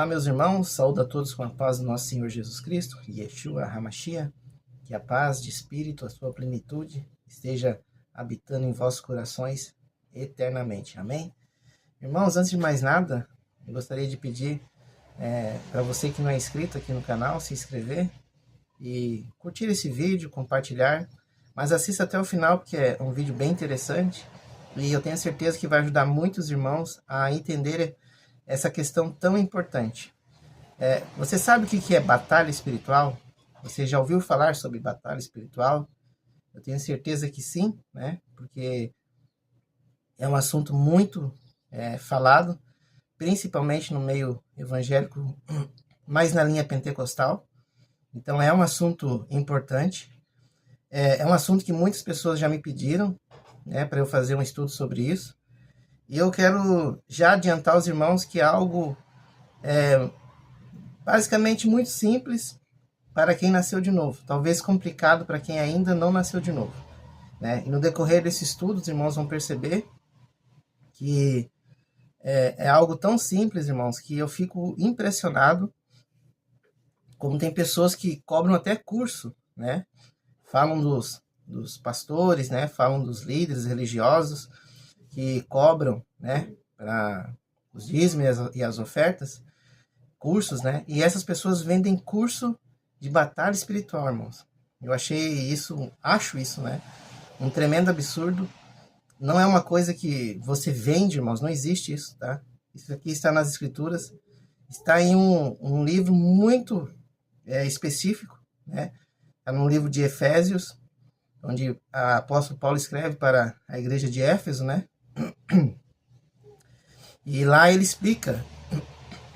Olá, meus irmãos, saúdo a todos com a paz do nosso Senhor Jesus Cristo, Yeshua HaMashiach, que a paz de espírito, a sua plenitude, esteja habitando em vossos corações eternamente. Amém? Irmãos, antes de mais nada, eu gostaria de pedir para você que não é inscrito aqui no canal, se inscrever e curtir esse vídeo, compartilhar, mas assista até o final, porque é um vídeo bem interessante e eu tenho certeza que vai ajudar muitos irmãos a entenderem essa questão tão importante. Você sabe o que é batalha espiritual? Você já ouviu falar sobre batalha espiritual? Eu tenho certeza que sim, né? Porque é um assunto muito falado, principalmente no meio evangélico, mais na linha pentecostal. Então é um assunto importante. É um assunto que muitas pessoas já me pediram, né, para eu fazer um estudo sobre isso. E eu quero já adiantar aos irmãos que é algo basicamente muito simples para quem nasceu de novo. Talvez complicado para quem ainda não nasceu de novo, né? E no decorrer desse estudo, os irmãos vão perceber que é algo tão simples, irmãos, que eu fico impressionado como tem pessoas que cobram até curso, né? Falam dos pastores, né? Falam dos líderes religiosos que cobram, né, para os dízimos e as ofertas, cursos, né, e essas pessoas vendem curso de batalha espiritual, irmãos. Eu acho isso, né, um tremendo absurdo. Não é uma coisa que você vende, irmãos, não existe isso, tá? Isso aqui está nas Escrituras, está em um livro muito específico, né, está no livro de Efésios, onde o apóstolo Paulo escreve para a igreja de Éfeso, né? E lá ele explica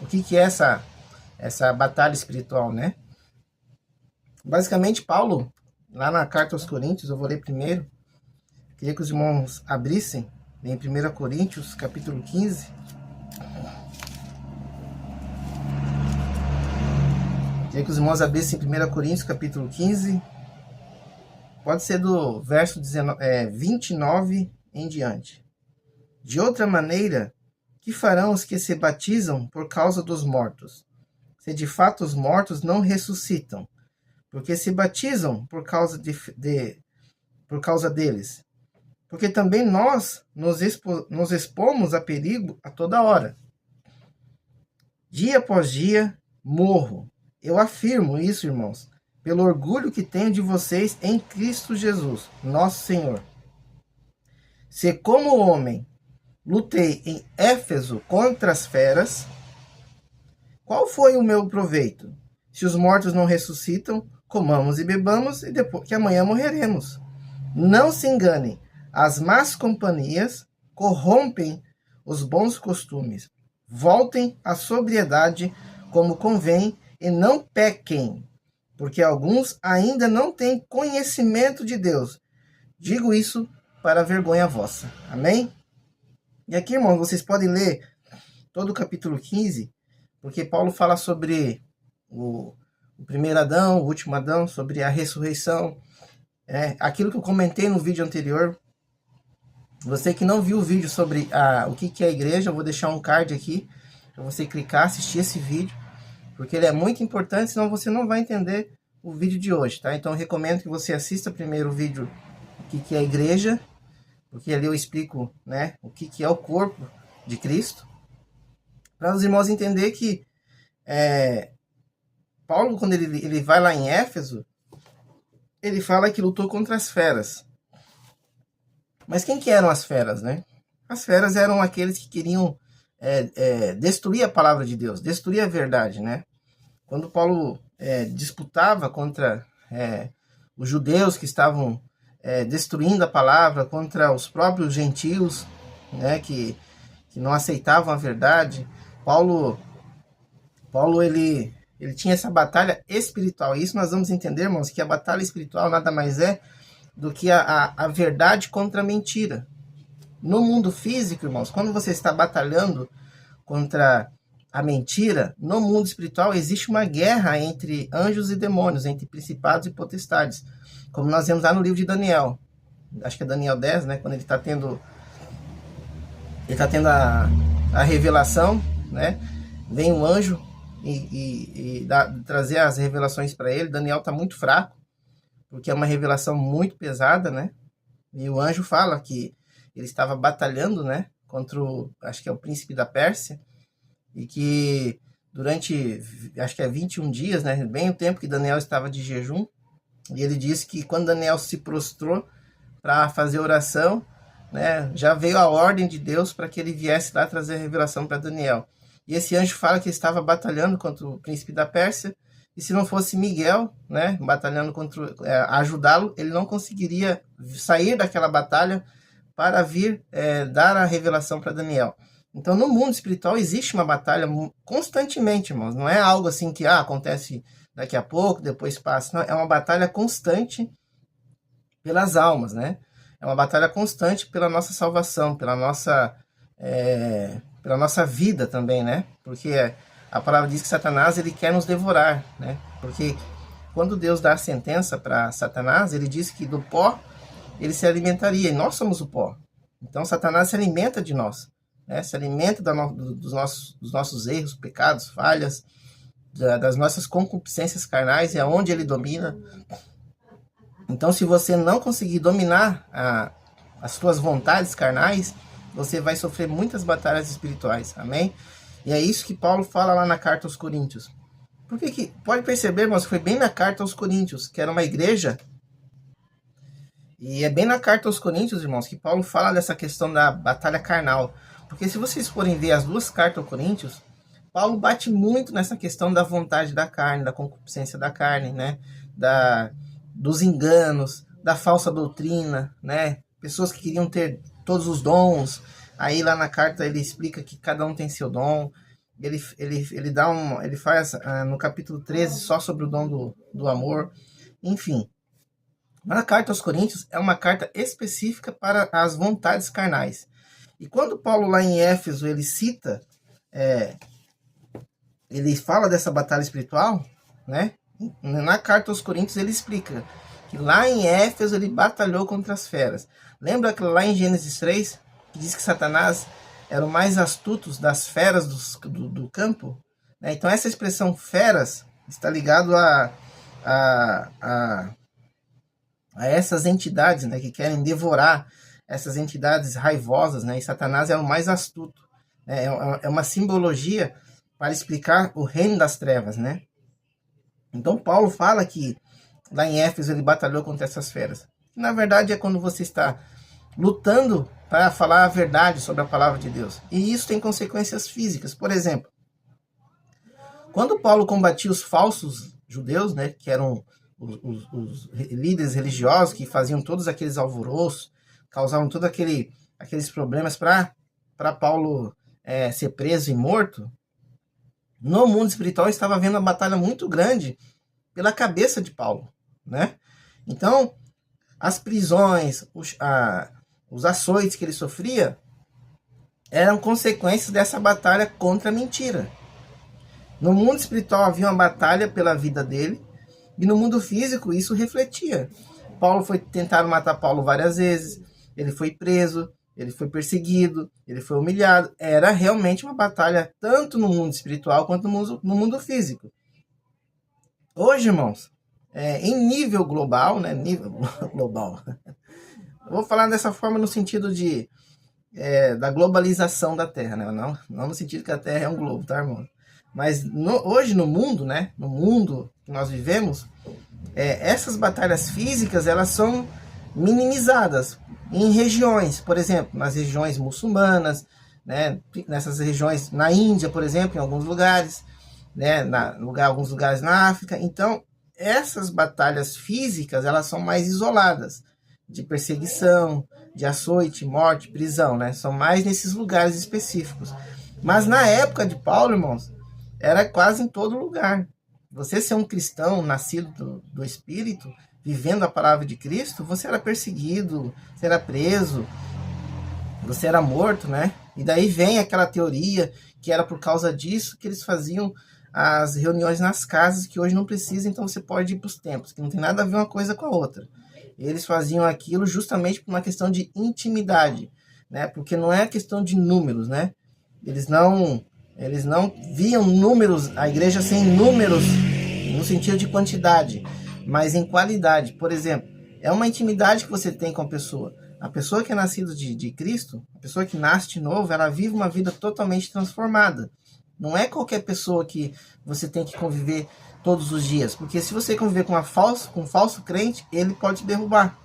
o que é essa batalha espiritual, né? Basicamente, Paulo, lá na carta aos Coríntios, eu vou ler primeiro, queria que os irmãos abrissem em 1 Coríntios, capítulo 15. Queria que os irmãos abrissem em 1 Coríntios, capítulo 15. Pode ser do verso 29 em diante. De outra maneira, que farão os que se batizam por causa dos mortos? Se de fato os mortos não ressuscitam, porque se batizam por causa deles. Porque também nós nos expomos a perigo a toda hora. Dia após dia, morro. Eu afirmo isso, irmãos, pelo orgulho que tenho de vocês em Cristo Jesus, nosso Senhor. Se como homem lutei em Éfeso contra as feras, qual foi o meu proveito? Se os mortos não ressuscitam, comamos e bebamos, e depois que amanhã morreremos. Não se enganem, as más companhias corrompem os bons costumes. Voltem à sobriedade como convém e não pequem, porque alguns ainda não têm conhecimento de Deus. Digo isso para vergonha vossa. Amém? E aqui, irmãos, vocês podem ler todo o capítulo 15, porque Paulo fala sobre o primeiro Adão, o último Adão, sobre a ressurreição. Aquilo que eu comentei no vídeo anterior. Você que não viu o vídeo sobre o que é a igreja, eu vou deixar um card aqui para você clicar, assistir esse vídeo, porque ele é muito importante, senão você não vai entender o vídeo de hoje, tá? Então eu recomendo que você assista primeiro o vídeo o que é a igreja, porque ali eu explico, né, o que é o corpo de Cristo, para os irmãos entenderem que Paulo, quando ele vai lá em Éfeso, ele fala que lutou contra as feras. Mas quem que eram as feras, né? As feras eram aqueles que queriam destruir a palavra de Deus, destruir a verdade, né? Quando Paulo disputava contra os judeus que estavam destruindo a palavra, contra os próprios gentios, né, que não aceitavam a verdade, Paulo ele tinha essa batalha espiritual. E isso nós vamos entender, irmãos, que a batalha espiritual nada mais é do que a verdade contra a mentira. No mundo físico, irmãos, quando você está batalhando contra a mentira, no mundo espiritual existe uma guerra entre anjos e demônios, entre principados e potestades, como nós vemos lá no livro de Daniel. Acho que é Daniel 10, né, quando ele está tendo a revelação, né? Vem um anjo trazer as revelações para ele. Daniel está muito fraco, porque é uma revelação muito pesada, né? E o anjo fala que ele estava batalhando, né, contra acho que é o príncipe da Pérsia, e que durante, acho que é 21 dias, né, bem o tempo que Daniel estava de jejum, e ele disse que quando Daniel se prostrou para fazer oração, né, já veio a ordem de Deus para que ele viesse lá trazer a revelação para Daniel. E esse anjo fala que ele estava batalhando contra o príncipe da Pérsia, e se não fosse Miguel, né, batalhando contra, ajudá-lo, ele não conseguiria sair daquela batalha para vir dar a revelação para Daniel. Então, no mundo espiritual existe uma batalha constantemente, irmãos. Não é algo assim que acontece daqui a pouco, depois passa. Não, é uma batalha constante pelas almas, né? É uma batalha constante pela nossa salvação, pela nossa vida também, né? Porque a palavra diz que Satanás, ele quer nos devorar, né? Porque quando Deus dá a sentença para Satanás, ele diz que do pó ele se alimentaria, e nós somos o pó. Então Satanás se alimenta de nós, né? Se alimenta dos nossos erros, pecados, falhas, das nossas concupiscências carnais, é onde ele domina. Então, se você não conseguir dominar as suas vontades carnais, você vai sofrer muitas batalhas espirituais, amém? E é isso que Paulo fala lá na carta aos Coríntios. Porque pode perceber, mas foi bem na carta aos Coríntios, que era uma igreja. E é bem na carta aos Coríntios, irmãos, que Paulo fala dessa questão da batalha carnal. Porque se vocês forem ver as duas cartas aos Coríntios, Paulo bate muito nessa questão da vontade da carne, da concupiscência da carne, né? Dos enganos, da falsa doutrina, né? Pessoas que queriam ter todos os dons. Aí lá na carta ele explica que cada um tem seu dom. Ele faz no capítulo 13 só sobre o dom do amor. Enfim. Mas a carta aos Coríntios é uma carta específica para as vontades carnais. E quando Paulo lá em Éfeso ele cita, ele fala dessa batalha espiritual, né? Na carta aos Coríntios ele explica que lá em Éfeso ele batalhou contra as feras. Lembra que lá em Gênesis 3, que diz que Satanás era o mais astuto das feras do campo? Né? Então essa expressão feras está ligado a essas entidades, né, que querem devorar, essas entidades raivosas, né, e Satanás é o mais astuto. Né, é uma simbologia para explicar o reino das trevas, né? Então Paulo fala que lá em Éfeso ele batalhou contra essas feras. Na verdade é quando você está lutando para falar a verdade sobre a palavra de Deus. E isso tem consequências físicas. Por exemplo, quando Paulo combatia os falsos judeus, né, que eram os líderes religiosos que faziam todos aqueles alvoroços, causavam todos aqueles problemas para Paulo ser preso e morto, no mundo espiritual estava havendo uma batalha muito grande pela cabeça de Paulo, né? Então, as prisões, os açoites que ele sofria eram consequências dessa batalha contra a mentira. No mundo espiritual havia uma batalha pela vida dele, e no mundo físico isso refletia. Tentaram matar Paulo várias vezes, ele foi preso, ele foi perseguido, ele foi humilhado. Era realmente uma batalha tanto no mundo espiritual quanto no mundo físico. Hoje, irmãos, em nível global, né? Nível global. Eu vou falar dessa forma no sentido da globalização da Terra, né? Não no sentido que a Terra é um globo, tá, irmão? Mas hoje no mundo, né? No mundo que nós vivemos, essas batalhas físicas, elas são minimizadas em regiões, por exemplo, nas regiões muçulmanas, né? Nessas regiões, na Índia, por exemplo, em alguns lugares, né? Alguns lugares na África. Então, essas batalhas físicas, elas são mais isoladas, de perseguição, de açoite, morte, prisão, né? São mais nesses lugares específicos. Mas na época de Paulo, irmãos, era quase em todo lugar. Você ser um cristão nascido do Espírito, vivendo a palavra de Cristo, você era perseguido, você era preso, você era morto, né? E daí vem aquela teoria que era por causa disso que eles faziam as reuniões nas casas, que hoje não precisa, então você pode ir para os templos, que não tem nada a ver uma coisa com a outra. Eles faziam aquilo justamente por uma questão de intimidade, né? Porque não é questão de números, né? Eles não Eles não viam números, a igreja sem números, no sentido de quantidade, mas em qualidade. Por exemplo, é uma intimidade que você tem com a pessoa. A pessoa que é nascida de Cristo, a pessoa que nasce de novo, ela vive uma vida totalmente transformada. Não é qualquer pessoa que você tem que conviver todos os dias. Porque se você conviver com um falso crente, ele pode te derrubar,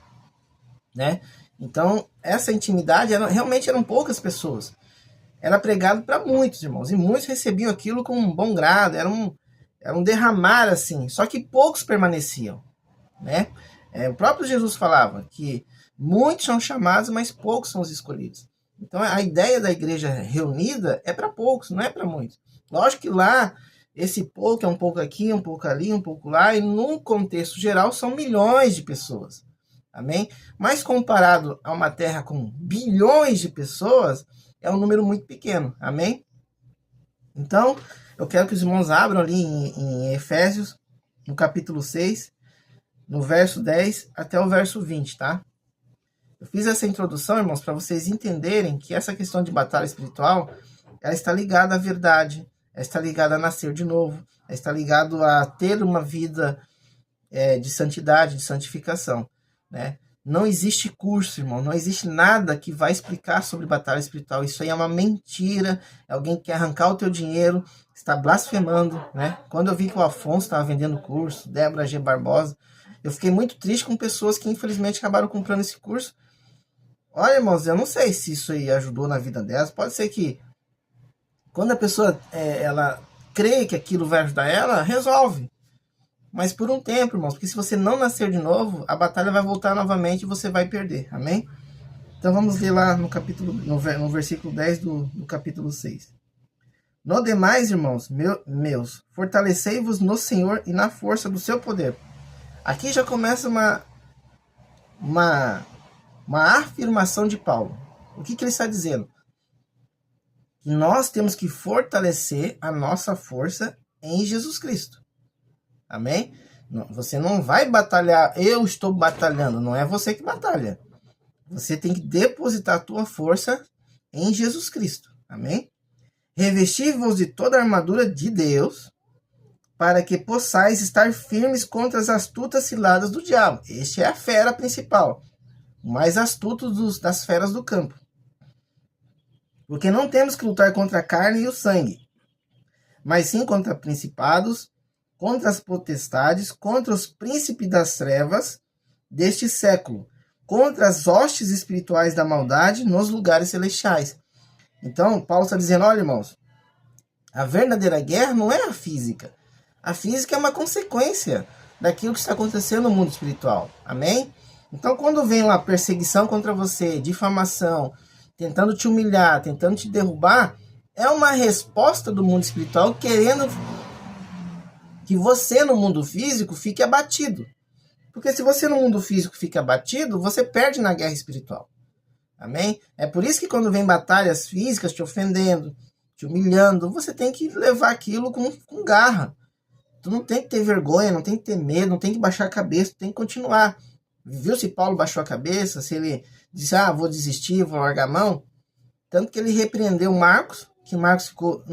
né? Então, essa intimidade, realmente eram poucas pessoas. Era pregado para muitos, irmãos. E muitos recebiam aquilo com um bom grado. Era um derramar, assim. Só que poucos permaneciam, né? O próprio Jesus falava que muitos são chamados, mas poucos são os escolhidos. Então, a ideia da igreja reunida é para poucos, não é para muitos. Lógico que lá, esse pouco é um pouco aqui, um pouco ali, um pouco lá, e num contexto geral são milhões de pessoas. Amém? Mas comparado a uma terra com bilhões de pessoas, é um número muito pequeno. Amém? Então, eu quero que os irmãos abram ali em Efésios, no capítulo 6, no verso 10 até o verso 20, tá? Eu fiz essa introdução, irmãos, para vocês entenderem que essa questão de batalha espiritual, ela está ligada à verdade, ela está ligada a nascer de novo, ela está ligada a ter uma vida de santidade, de santificação, né? Não existe curso, irmão, não existe nada que vai explicar sobre batalha espiritual. Isso aí é uma mentira, é alguém que quer arrancar o teu dinheiro, está blasfemando, né? Quando eu vi que o Afonso estava vendendo curso, Débora G. Barbosa, eu fiquei muito triste com pessoas que infelizmente acabaram comprando esse curso. Olha, irmãos, eu não sei se isso aí ajudou na vida delas. Pode ser que quando a pessoa ela crê que aquilo vai ajudar ela, resolve. Mas por um tempo, irmãos, porque se você não nascer de novo, a batalha vai voltar novamente e você vai perder. Amém? Então vamos ler lá no versículo 10 do capítulo 6. No demais, irmãos, meus, fortalecei-vos no Senhor e na força do seu poder. Aqui já começa uma afirmação de Paulo. O que ele está dizendo? Que nós temos que fortalecer a nossa força em Jesus Cristo. Amém? Você não vai batalhar, eu estou batalhando, não é você que batalha. Você tem que depositar a tua força em Jesus Cristo. Amém? Revesti-vos de toda a armadura de Deus, para que possais estar firmes contra as astutas ciladas do diabo. Este é a fera principal, o mais astuto das feras do campo. Porque não temos que lutar contra a carne e o sangue, mas sim contra principados, contra as potestades, contra os príncipes das trevas deste século, contra as hostes espirituais da maldade nos lugares celestiais. Então, Paulo está dizendo, olha, irmãos, a verdadeira guerra não é a física. A física é uma consequência daquilo que está acontecendo no mundo espiritual. Amém? Então, quando vem uma perseguição contra você, difamação, tentando te humilhar, tentando te derrubar, é uma resposta do mundo espiritual querendo que você no mundo físico fique abatido. Porque se você no mundo físico fica abatido, você perde na guerra espiritual. Amém? É por isso que quando vem batalhas físicas te ofendendo, te humilhando, você tem que levar aquilo com garra. Tu não tem que ter vergonha, não tem que ter medo, não tem que baixar a cabeça, tu tem que continuar. Viu se Paulo baixou a cabeça, se ele disse, vou desistir, vou largar a mão? Tanto que ele repreendeu Marcos, que Marcos ficou,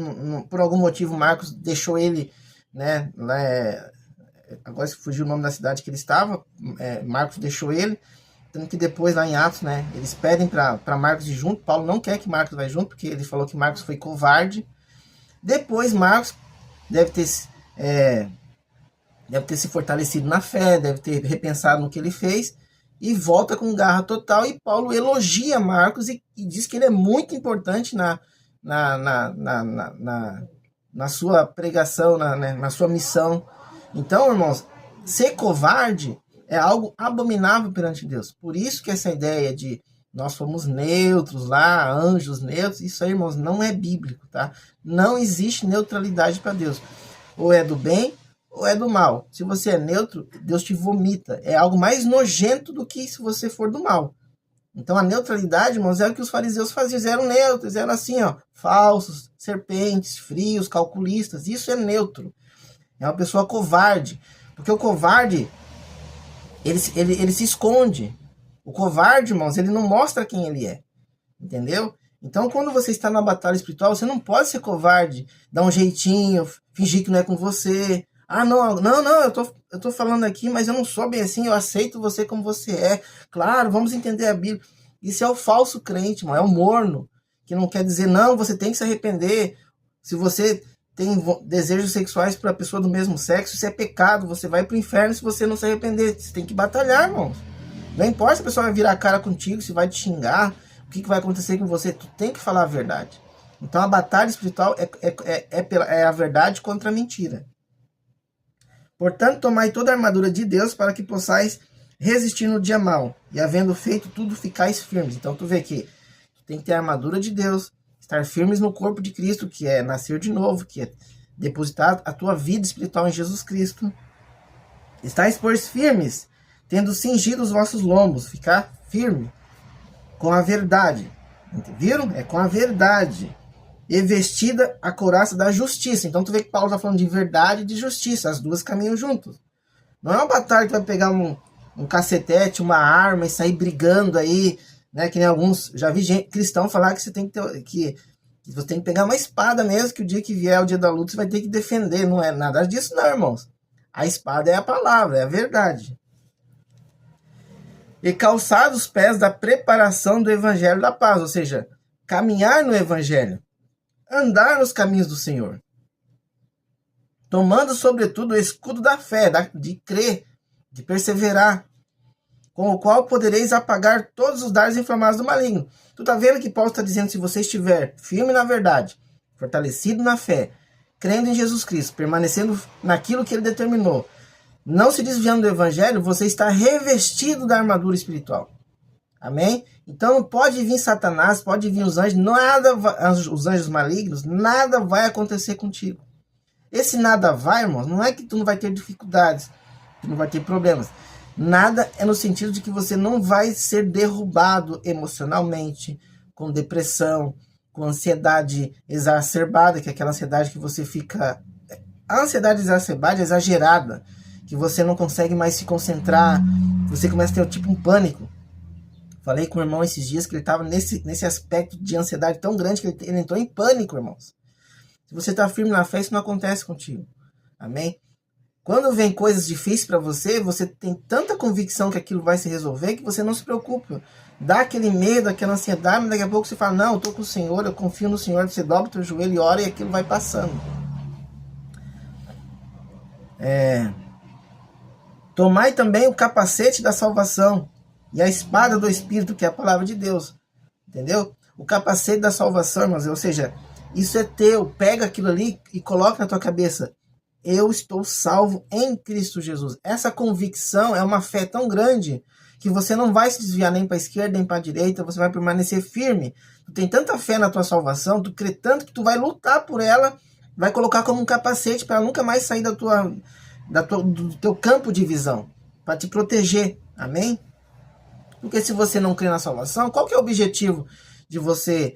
por algum motivo, Marcos deixou ele, né, agora fugiu o nome da cidade que ele estava, Marcos deixou ele, tanto que depois lá em Atos, né, eles pedem para Marcos ir junto, Paulo não quer que Marcos vá junto, porque ele falou que Marcos foi covarde. Depois Marcos deve ter se fortalecido na fé, deve ter repensado no que ele fez, e volta com garra total, e Paulo elogia Marcos e diz que ele é muito importante na sua pregação, na sua missão. Então, irmãos, ser covarde é algo abominável perante Deus. Por isso que essa ideia de nós somos neutros lá, anjos neutros, isso aí, irmãos, não é bíblico, tá? Não existe neutralidade para Deus. Ou é do bem, ou é do mal. Se você é neutro, Deus te vomita. É algo mais nojento do que se você for do mal. Então a neutralidade, irmãos, é o que os fariseus faziam. Eles eram neutros, eram assim, falsos, serpentes, frios, calculistas. Isso é neutro. É uma pessoa covarde. Porque o covarde, ele se esconde. O covarde, irmãos, ele não mostra quem ele é. Entendeu? Então, quando você está na batalha espiritual, você não pode ser covarde, dar um jeitinho, fingir que não é com você. Ah, não, eu tô falando aqui, mas eu não sou bem assim, eu aceito você como você é. Claro, vamos entender a Bíblia. Isso é o falso crente, mano, é o morno, que não quer dizer, não, você tem que se arrepender. Se você tem desejos sexuais para pessoa do mesmo sexo, isso é pecado, você vai pro inferno se você não se arrepender. Você tem que batalhar, irmão. Não importa se a pessoa vai virar a cara contigo, se vai te xingar, o que vai acontecer com você, tu tem que falar a verdade. Então a batalha espiritual é a verdade contra a mentira. Portanto, tomai toda a armadura de Deus para que possais resistir no dia mau, e havendo feito tudo, ficais firmes. Então tu vê que tu tem que ter a armadura de Deus, estar firmes no corpo de Cristo, que é nascer de novo, que é depositar a tua vida espiritual em Jesus Cristo. Estais, pois, firmes, tendo cingido os vossos lombos, ficar firme com a verdade. Viram? É com a verdade. E vestida a couraça da justiça. Então tu vê que Paulo está falando de verdade e de justiça. As duas caminham juntos. Não é uma batalha que vai pegar um cacetete, uma arma e sair brigando aí, né? Que nem alguns. Já vi gente cristão falar que você tem que ter, que você tem que pegar uma espada mesmo, que o dia que vier o dia da luta você vai ter que defender. Não é nada disso, não, irmãos. A espada é a palavra, é a verdade. E calçar os pés da preparação do evangelho da paz, ou seja, caminhar no evangelho, andar nos caminhos do Senhor, tomando sobretudo o escudo da fé, de crer, de perseverar, com o qual podereis apagar todos os dardos inflamados do maligno. Tu tá vendo que Paulo está dizendo, se você estiver firme na verdade, fortalecido na fé, crendo em Jesus Cristo, permanecendo naquilo que ele determinou, não se desviando do evangelho, você está revestido da armadura espiritual. Amém? Então não pode vir Satanás, pode vir os anjos, os anjos malignos, nada vai acontecer contigo. Esse nada vai, irmãos, não é que tu não vai ter dificuldades, tu não vai ter problemas. Nada é no sentido de que você não vai ser derrubado emocionalmente, com depressão, com ansiedade exacerbada, que é aquela ansiedade que você fica... A ansiedade exacerbada é exagerada, que você não consegue mais se concentrar, você começa a ter tipo um pânico. Falei com o irmão esses dias que ele estava nesse aspecto de ansiedade tão grande que ele entrou em pânico, irmãos. Se você está firme na fé, isso não acontece contigo. Amém? Quando vem coisas difíceis para você, você tem tanta convicção que aquilo vai se resolver que você não se preocupa. Dá aquele medo, aquela ansiedade, mas daqui a pouco você fala, não, eu estou com o Senhor, eu confio no Senhor, você dobra o teu joelho e ora e aquilo vai passando. Tomai também o capacete da salvação e a espada do Espírito, que é a palavra de Deus. Entendeu? O capacete da salvação, irmãos, ou seja, isso é teu. Pega aquilo ali e coloca na tua cabeça. Eu estou salvo em Cristo Jesus. Essa convicção é uma fé tão grande que você não vai se desviar nem para a esquerda nem para a direita, você vai permanecer firme. Tu tem tanta fé na tua salvação, tu crê tanto que tu vai lutar por ela, vai colocar como um capacete para nunca mais sair do teu campo de visão, para te proteger. Amém? Porque se você não crê na salvação, qual que é o objetivo de você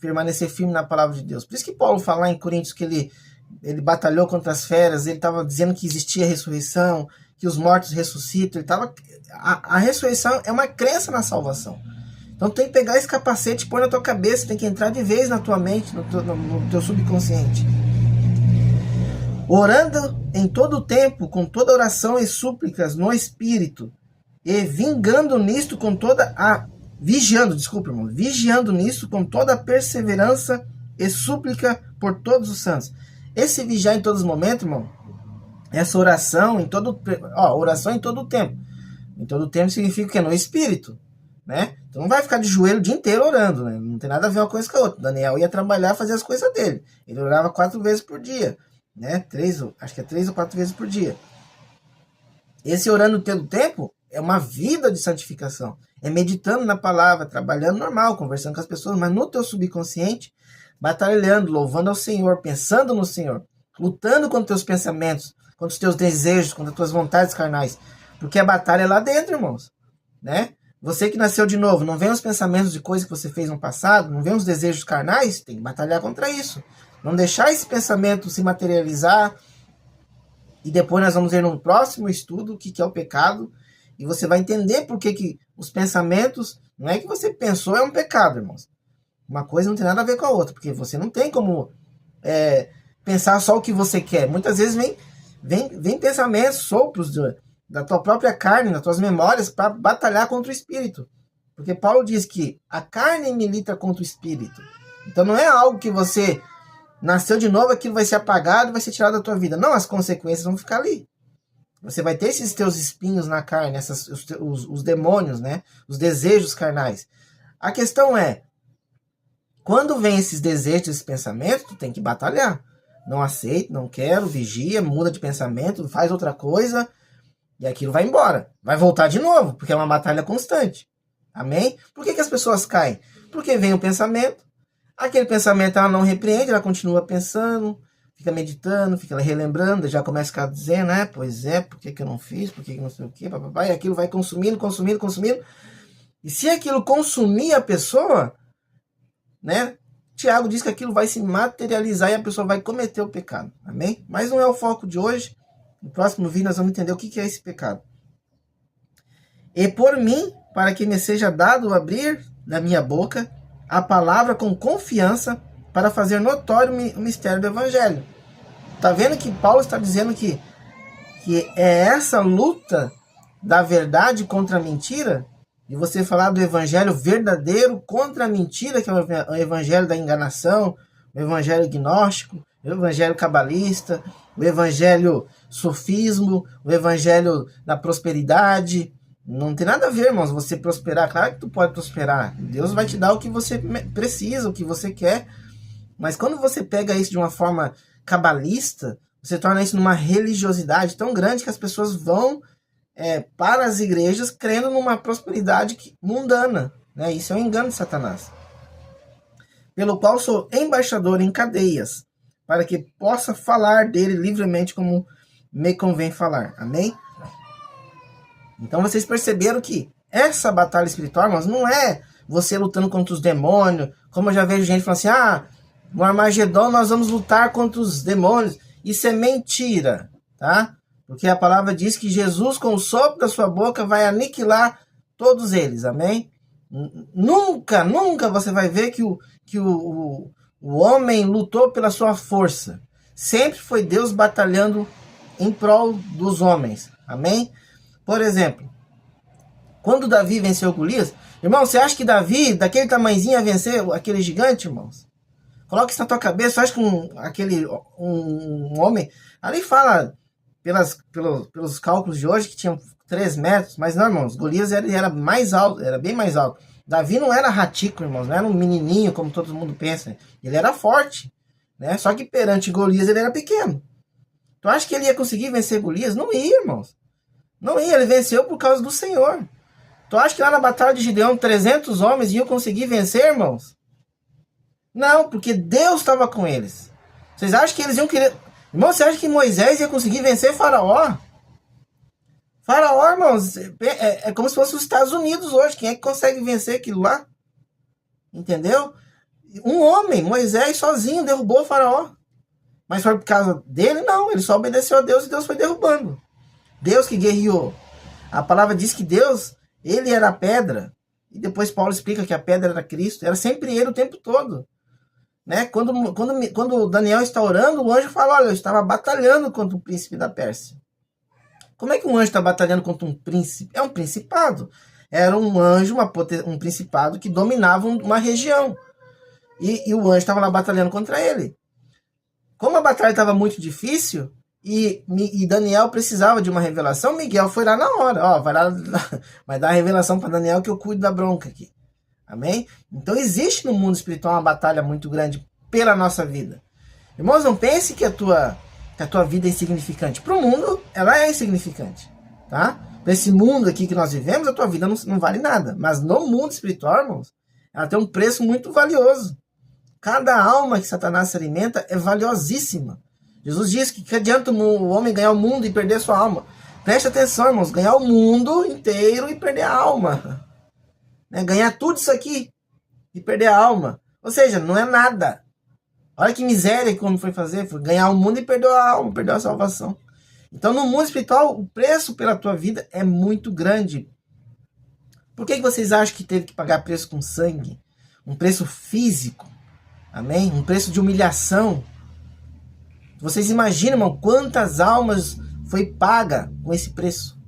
permanecer firme na palavra de Deus? Por isso que Paulo fala lá em Coríntios que ele batalhou contra as feras, ele estava dizendo que existia ressurreição, que os mortos ressuscitam. A ressurreição é uma crença na salvação. Então tem que pegar esse capacete e pôr na tua cabeça, tem que entrar de vez na tua mente, no teu subconsciente. Orando em todo o tempo, com toda oração e súplicas no Espírito, e vigiando nisto com toda a perseverança e súplica por todos os santos. Esse vigiar em todos os momentos, irmão, essa oração em todo o tempo. Em todo o tempo significa que é no Espírito, né? Então não vai ficar de joelho o dia inteiro orando, né? Não tem nada a ver uma coisa com a outra. Daniel ia trabalhar, fazer as coisas dele. Ele orava 4 vezes por dia, né? Acho que é 3 ou 4 vezes por dia. Esse orando todo o tempo é uma vida de santificação. É meditando na palavra, trabalhando normal, conversando com as pessoas, mas no teu subconsciente, batalhando, louvando ao Senhor, pensando no Senhor, lutando contra os teus pensamentos, contra os teus desejos, contra as tuas vontades carnais. Porque a batalha é lá dentro, irmãos, né? Você que nasceu de novo, não vem os pensamentos de coisas que você fez no passado, não vem os desejos carnais, tem que batalhar contra isso. Não deixar esse pensamento se materializar. E depois nós vamos ver no próximo estudo o que é o pecado. E você vai entender por que os pensamentos, não é que você pensou, é um pecado, irmãos. Uma coisa não tem nada a ver com a outra, porque você não tem como pensar só o que você quer. Muitas vezes vem pensamentos, sopros da tua própria carne, das tuas memórias, para batalhar contra o espírito. Porque Paulo diz que a carne milita contra o espírito. Então não é algo que você nasceu de novo, aquilo vai ser apagado, vai ser tirado da tua vida. Não, as consequências vão ficar ali. Você vai ter esses teus espinhos na carne, os demônios, né? Os desejos carnais. A questão é, quando vem esses desejos, esses pensamentos, tu tem que batalhar. Não aceito, não quero, vigia, muda de pensamento, faz outra coisa, e aquilo vai embora. Vai voltar de novo, porque é uma batalha constante. Amém? Por que as pessoas caem? Porque vem o pensamento, aquele pensamento ela não repreende, ela continua pensando, fica meditando, fica relembrando, já começa a ficar dizendo, pois é, por que eu não fiz, por que não sei o quê, papapá, e aquilo vai consumindo. E se aquilo consumir a pessoa, né? Tiago diz que aquilo vai se materializar e a pessoa vai cometer o pecado. Amém? Mas não é o foco de hoje. No próximo vídeo nós vamos entender o que é esse pecado. E por mim, para que me seja dado abrir da minha boca a palavra com confiança para fazer notório o mistério do evangelho. Tá vendo que Paulo está dizendo que é essa luta da verdade contra a mentira? E você falar do evangelho verdadeiro contra a mentira, que é o evangelho da enganação, o evangelho gnóstico, o evangelho cabalista, o evangelho sofismo, o evangelho da prosperidade. Não tem nada a ver, irmãos, você prosperar. Claro que tu pode prosperar. Deus vai te dar o que você precisa, o que você quer. Mas quando você pega isso de uma forma cabalista, você torna isso numa religiosidade tão grande que as pessoas vão para as igrejas crendo numa prosperidade mundana, né? Isso é um engano de Satanás. Pelo qual sou embaixador em cadeias, para que possa falar dele livremente como me convém falar. Amém? Então vocês perceberam que essa batalha espiritual, mas não é você lutando contra os demônios, como eu já vejo gente falando assim, no Armagedon nós vamos lutar contra os demônios. Isso é mentira, tá? Porque a palavra diz que Jesus, com o sopro da sua boca, vai aniquilar todos eles, amém? Nunca você vai ver que o homem lutou pela sua força. Sempre foi Deus batalhando em prol dos homens, amém? Por exemplo, quando Davi venceu Golias, irmão, você acha que Davi, daquele tamanhozinho, ia vencer aquele gigante, irmãos? Coloca isso na tua cabeça, acha que um homem, ali fala pelos cálculos de hoje que tinham 3 metros, mas não, irmãos, Golias era mais alto, era bem mais alto. Davi não era ratico, irmãos, não era um menininho como todo mundo pensa, ele era forte, né? Só que perante Golias ele era pequeno. Tu acha que ele ia conseguir vencer Golias? Não ia, irmãos. Não ia, ele venceu por causa do Senhor. Tu acha que lá na batalha de Gideão 300 homens iam conseguir vencer, irmãos? Não, porque Deus estava com eles. Vocês acham que eles iam querer... Irmão, você acha que Moisés ia conseguir vencer Faraó? Faraó, irmãos, é como se fosse os Estados Unidos hoje. Quem é que consegue vencer aquilo lá? Entendeu? Um homem, Moisés, sozinho, derrubou Faraó. Mas foi por causa dele? Não, ele só obedeceu a Deus e Deus foi derrubando. Deus que guerreou. A palavra diz que Deus, ele era a pedra. E depois Paulo explica que a pedra era Cristo. Era sempre ele o tempo todo. Né? Quando Daniel está orando, o anjo fala, olha, eu estava batalhando contra o príncipe da Pérsia. Como é que um anjo está batalhando contra um príncipe? É um principado. Era um anjo, um principado que dominava uma região. E o anjo estava lá batalhando contra ele. Como a batalha estava muito difícil, e Daniel precisava de uma revelação, Miguel foi lá na hora. Vai dar a revelação para Daniel que eu cuido da bronca aqui. Amém? Então existe no mundo espiritual uma batalha muito grande pela nossa vida. Irmãos, não pense que a tua vida é insignificante. Para o mundo, ela é insignificante. Tá? Para esse mundo aqui que nós vivemos, a tua vida não vale nada. Mas no mundo espiritual, irmãos, ela tem um preço muito valioso. Cada alma que Satanás se alimenta é valiosíssima. Jesus diz que adianta o homem ganhar o mundo e perder sua alma. Preste atenção, irmãos. Ganhar o mundo inteiro e perder a alma. Ganhar tudo isso aqui e perder a alma. Ou seja, não é nada. Olha que miséria como foi fazer. Foi ganhar o mundo e perder a alma, perder a salvação. Então, no mundo espiritual, o preço pela tua vida é muito grande. Por que vocês acham que teve que pagar preço com sangue? um preço físico, amém? Um preço de humilhação. Vocês imaginam, irmão, quantas almas foi paga com esse preço?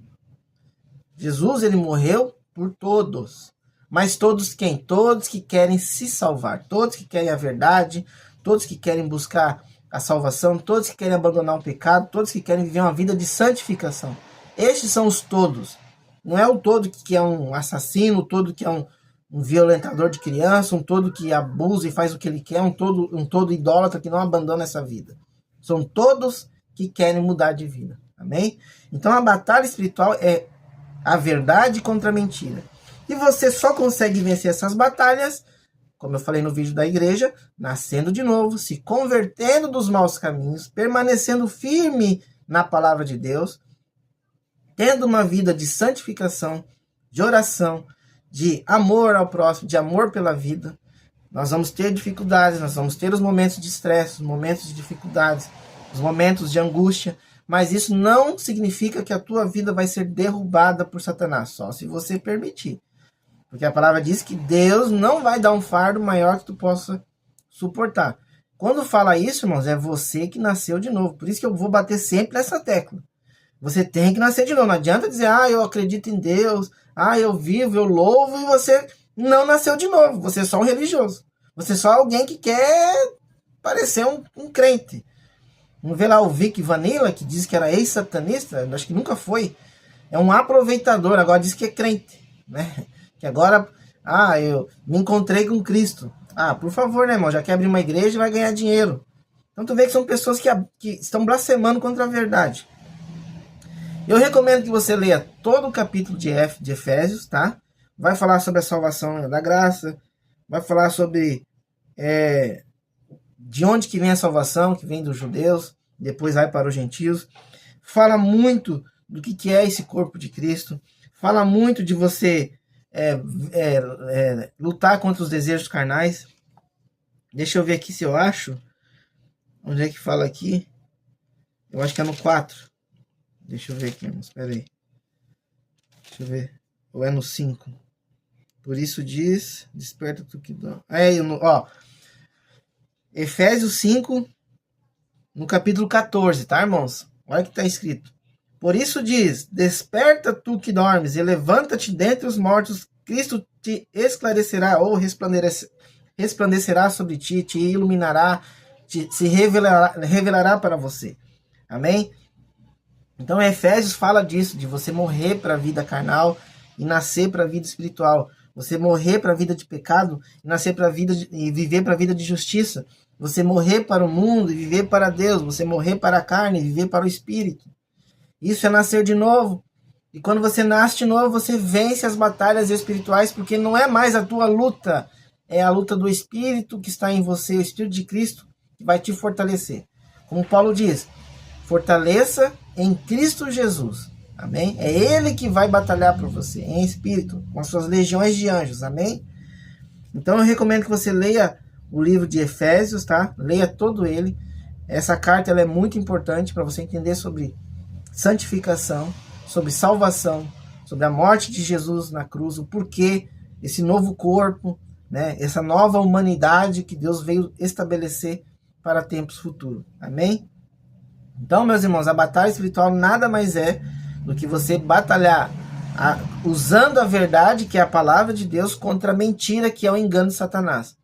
Jesus, ele morreu por todos. Mas todos quem? Todos que querem se salvar, todos que querem a verdade, todos que querem buscar a salvação, todos que querem abandonar o pecado, todos que querem viver uma vida de santificação. Estes são os todos. Não é o todo que é um assassino, o todo que é um violentador de criança, um todo que abusa e faz o que ele quer, um todo idólatra que não abandona essa vida. São todos que querem mudar de vida. Amém? Então a batalha espiritual é a verdade contra a mentira. E você só consegue vencer essas batalhas, como eu falei no vídeo da igreja, nascendo de novo, se convertendo dos maus caminhos, permanecendo firme na palavra de Deus, tendo uma vida de santificação, de oração, de amor ao próximo, de amor pela vida. Nós vamos ter dificuldades, nós vamos ter os momentos de estresse, os momentos de dificuldades, os momentos de angústia, mas isso não significa que a tua vida vai ser derrubada por Satanás, só se você permitir. Porque a palavra diz que Deus não vai dar um fardo maior que tu possa suportar. Quando fala isso, irmãos, é você que nasceu de novo. Por isso que eu vou bater sempre nessa tecla. Você tem que nascer de novo. Não adianta dizer, eu acredito em Deus, eu vivo, eu louvo, e você não nasceu de novo. Você é só um religioso. Você é só alguém que quer parecer um crente. Vamos ver lá o Vic Vanilla, que diz que era ex-satanista, acho que nunca foi. É um aproveitador, agora diz que é crente, né? Que agora, eu me encontrei com Cristo. Por favor, né, irmão? Já quer abrir uma igreja e vai ganhar dinheiro. Então tu vê que são pessoas que estão blasfemando contra a verdade. Eu recomendo que você leia todo o capítulo de Efésios, tá? Vai falar sobre a salvação da graça, vai falar sobre de onde que vem a salvação, que vem dos judeus, depois vai para os gentios. Fala muito do que é esse corpo de Cristo. Fala muito de você lutar contra os desejos carnais. Deixa eu ver aqui se eu acho. Onde é que fala aqui? Eu acho que é no 4. Deixa eu ver aqui, mas espera aí. Deixa eu ver. Ou é no 5. Por isso diz, desperta tu que dá. Efésios 5, no capítulo 14, tá, irmãos? Olha o que está escrito. Por isso diz, desperta tu que dormes e levanta-te dentre os mortos, Cristo te esclarecerá ou resplandecerá sobre ti, te iluminará, se revelará para você. Amém? Então Efésios fala disso, de você morrer para a vida carnal e nascer para a vida espiritual. Você morrer para a vida de pecado e nascer para a vida e viver para a vida de justiça. Você morrer para o mundo e viver para Deus. Você morrer para a carne e viver para o espírito. Isso é nascer de novo. E quando você nasce de novo, você vence as batalhas espirituais, porque não é mais a tua luta, é a luta do Espírito que está em você, o Espírito de Cristo, que vai te fortalecer. Como Paulo diz, fortaleça em Cristo Jesus. Amém? É Ele que vai batalhar por você, em espírito, com as suas legiões de anjos. Amém? Então eu recomendo que você leia o livro de Efésios, tá? Leia todo ele. Essa carta ela é muito importante para você entender sobre santificação, sobre salvação, sobre a morte de Jesus na cruz, o porquê, esse novo corpo, né? Essa nova humanidade que Deus veio estabelecer para tempos futuros. Amém? Então, meus irmãos, a batalha espiritual nada mais é do que você batalhar usando a verdade, que é a palavra de Deus, contra a mentira, que é o engano de Satanás.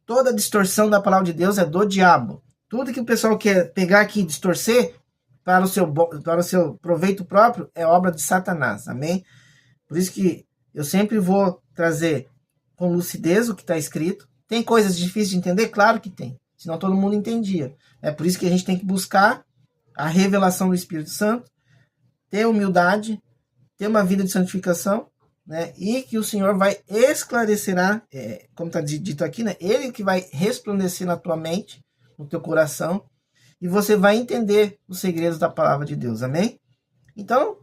Toda distorção da palavra de Deus é do diabo. Tudo que o pessoal quer pegar aqui e distorcer para o seu proveito próprio é obra de Satanás. Amém? Por isso que eu sempre vou trazer com lucidez o que está escrito. Tem coisas difíceis de entender? Claro que tem. Senão todo mundo entendia. É por isso que a gente tem que buscar a revelação do Espírito Santo, ter humildade, ter uma vida de santificação, né? E que o Senhor vai esclarecerá, como está dito aqui, né? Ele que vai resplandecer na tua mente, no teu coração, e você vai entender os segredos da palavra de Deus. Amém? Então,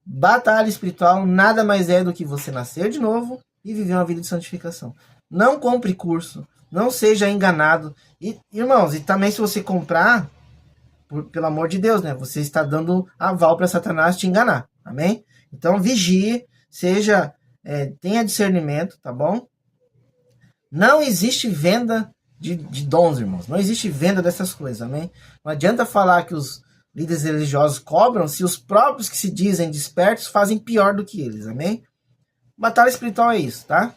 batalha espiritual nada mais é do que você nascer de novo e viver uma vida de santificação. Não compre curso, não seja enganado. E, irmãos, e também se você comprar, pelo amor de Deus, né? Você está dando aval para Satanás te enganar. Amém? Então, vigie, tenha discernimento, tá bom? Não existe venda de dons, irmãos. Não existe venda dessas coisas, amém? Não adianta falar que os líderes religiosos cobram se os próprios que se dizem despertos fazem pior do que eles, amém? Batalha espiritual é isso, tá?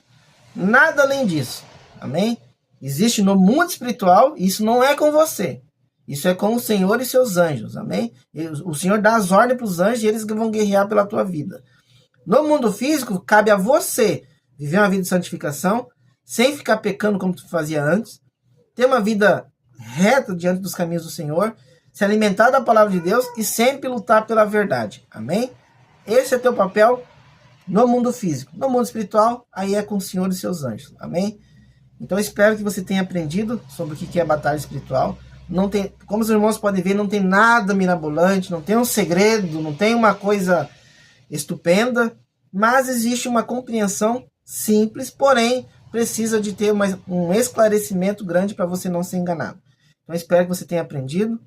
Nada além disso, amém? Existe no mundo espiritual, isso não é com você. Isso é com o Senhor e seus anjos, amém? O Senhor dá as ordens para os anjos e eles vão guerrear pela tua vida. No mundo físico, cabe a você viver uma vida de santificação, sem ficar pecando como tu fazia antes, ter uma vida reta diante dos caminhos do Senhor, se alimentar da palavra de Deus e sempre lutar pela verdade, amém? Esse é teu papel no mundo físico. No mundo espiritual, aí é com o Senhor e seus anjos, amém? Então eu espero que você tenha aprendido sobre o que é batalha espiritual. Não tem, como os irmãos podem ver, não tem nada mirabolante, não tem um segredo, não tem uma coisa estupenda, mas existe uma compreensão simples, porém precisa de ter um esclarecimento grande para você não ser enganado. Então espero que você tenha aprendido.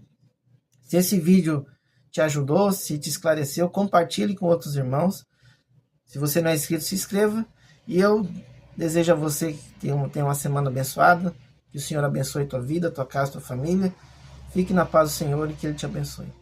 Se esse vídeo te ajudou, se te esclareceu, compartilhe com outros irmãos. Se você não é inscrito, se inscreva. E eu desejo a você que tenha uma semana abençoada. Que o Senhor abençoe tua vida, tua casa, tua família. Fique na paz do Senhor e que Ele te abençoe.